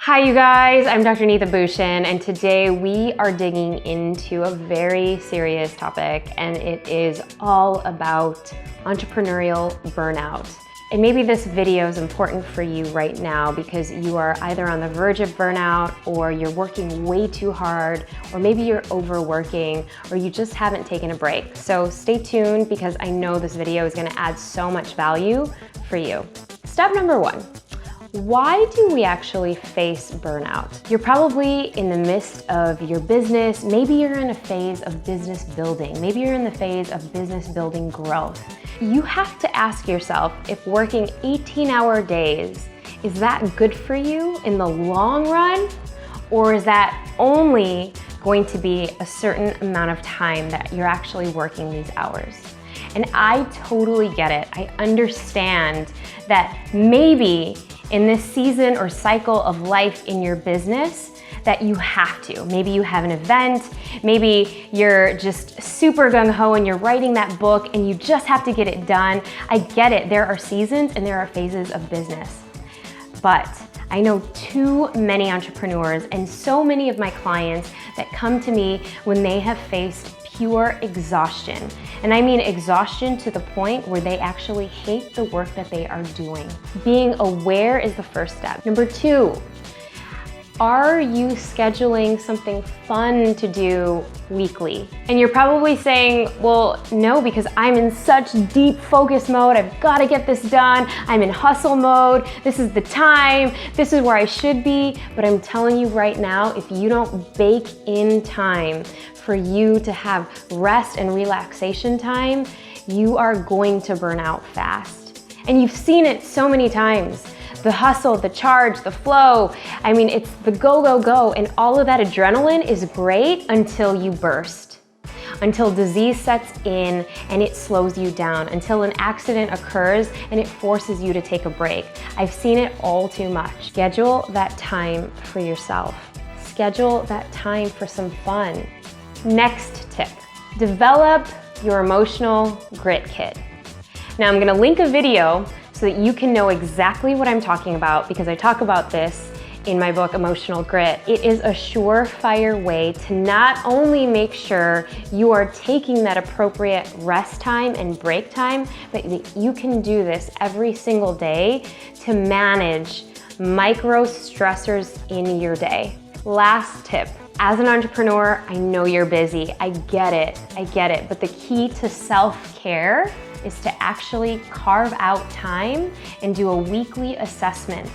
Hi you guys, I'm Dr. Neeta Bhushan, and today we are digging into a very serious topic, and it is all about entrepreneurial burnout. And maybe this video is important for you right now because you are either on the verge of burnout, or you're working way too hard, or maybe you're overworking, or you just haven't taken a break. So stay tuned because I know this video is going to add so much value for you. Step number one. Why do we actually face burnout? You're probably in the midst of your business. Maybe you're in a phase of business building. Maybe you're in the phase of business building growth. You have to ask yourself if working 18-hour days, is that good for you in the long run? Or is that only going to be a certain amount of time that you're actually working these hours? And I totally get it. I understand that maybe in this season or cycle of life in your business that you have to. Maybe you have an event, maybe you're just super gung-ho and you're writing that book and you just have to get it done. I get it, there are seasons and there are phases of business. But I know too many entrepreneurs and so many of my clients that come to me when they have faced pure exhaustion. And I mean exhaustion to the point where they actually hate the work that they are doing. Being aware is the first step. Number two, are you scheduling something fun to do weekly? And you're probably saying, well, no, because I'm in such deep focus mode. I've got to get this done. I'm in hustle mode. This is the time. This is where I should be. But I'm telling you right now, if you don't bake in time for you to have rest and relaxation time, you are going to burn out fast. And you've seen it so many times. The hustle, the charge, the flow. I mean, it's the go, go, go. And all of that adrenaline is great until you burst, until disease sets in and it slows you down, until an accident occurs and it forces you to take a break. I've seen it all too much. Schedule that time for yourself. Schedule that time for some fun. Next tip, develop your emotional grit kit. Now I'm gonna link a video so that you can know exactly what I'm talking about, because I talk about this in my book, Emotional Grit. It is a surefire way to not only make sure you are taking that appropriate rest time and break time, but that you can do this every single day to manage micro stressors in your day. Last tip. As an entrepreneur, I know you're busy. I get it. But the key to self-care is to actually carve out time and do a weekly assessment.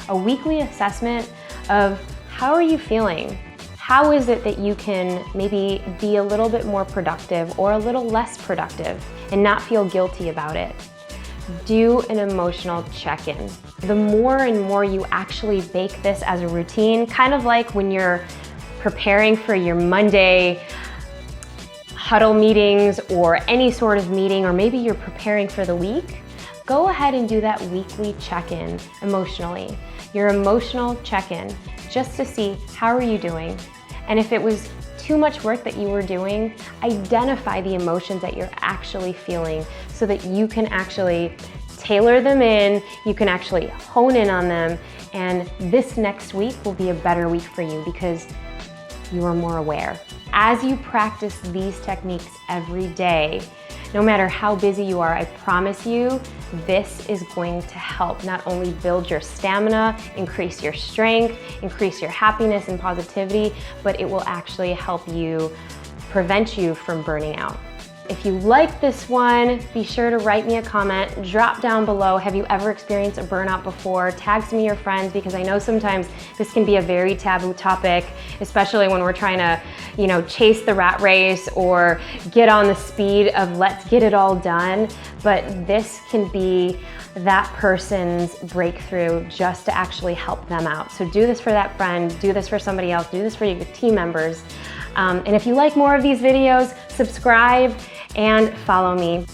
A weekly assessment of how are you feeling? How is it that you can maybe be a little bit more productive or a little less productive and not feel guilty about it? Do an emotional check-in. The more and more you actually bake this as a routine, kind of like when you're preparing for your Monday huddle meetings or any sort of meeting, or maybe you're preparing for the week, go ahead and do that weekly check-in emotionally. Your emotional check-in, just to see how are you doing. And if it was too much work that you were doing, identify the emotions that you're actually feeling so that you can actually tailor them in, you can actually hone in on them, and this next week will be a better week for you because you are more aware. As you practice these techniques every day, no matter how busy you are, I promise you, this is going to help not only build your stamina, increase your strength, increase your happiness and positivity, but it will actually help you prevent you from burning out. If you like this one, be sure to write me a comment, drop down below. Have you ever experienced a burnout before? Tag some of your friends, because I know sometimes this can be a very taboo topic, especially when we're trying to, chase the rat race or get on the speed of let's get it all done. But this can be that person's breakthrough just to actually help them out. So do this for that friend, do this for somebody else, do this for your team members. And if you like more of these videos, subscribe and follow me.